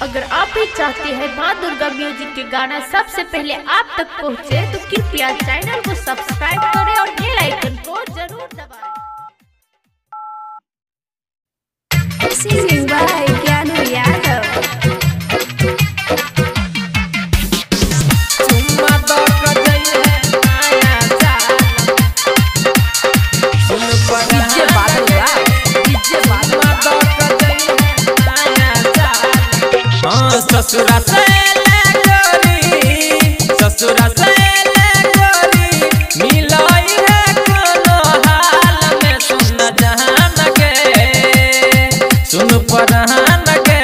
अगर आप भी चाहते हैं माँ दुर्गा म्यूजिक के गाना सबसे पहले आप तक पहुँचे तो कृपया चैनल को सब्सक्राइब करें और बेल आइकन को जरूर दबाएं। ससुरा से ले गोरी, ससुरा से ले गोरी, मिलाई है कोनो हाल में सुन जहान के, सुन परहान के,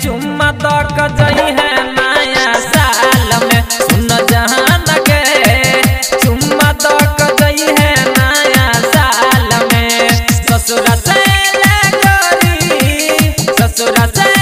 चुम्मा तो कजई है नया साल में सुन जहान के, चुम्मा तो कजई है नया साल में। ससुरा से ले गोरी, ससुरा से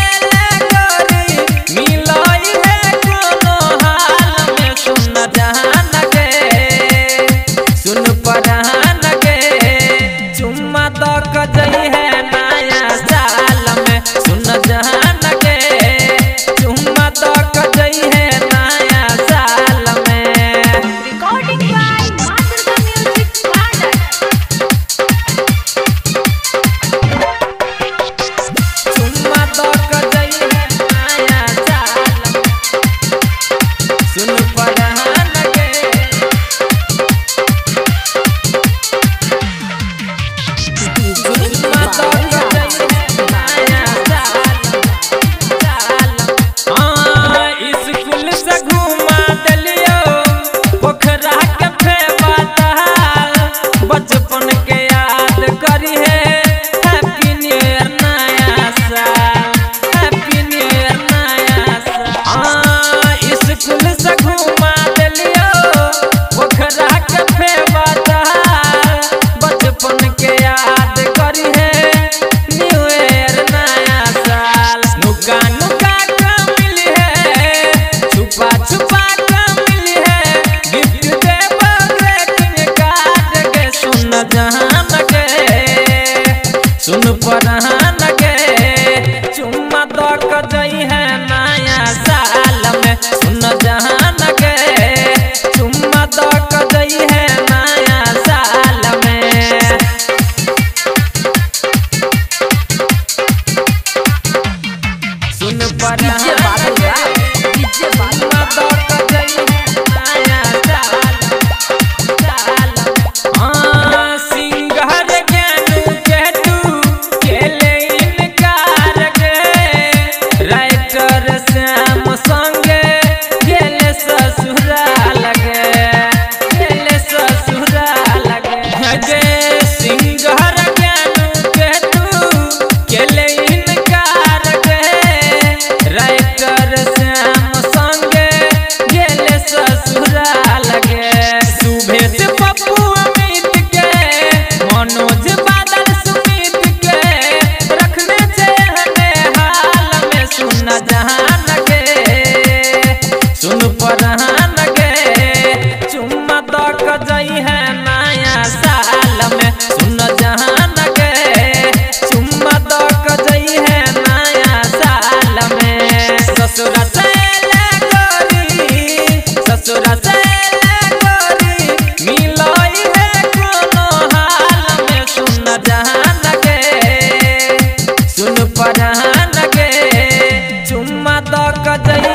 सुन परहान के, चुम्मा तो कजई है नया साल में सुन जहान के, चुम्मा तो कजई है नया साल में। सुन परहान के, चुम्मा तो कजई है नया साल, साल में। हाँ सिंगार ससुरा से ले गोरी, ससुरा से ले गोरी, मिलाई है कोनो हाल में सुन जहान के, सुन परहान के, चुम्मा तो कजई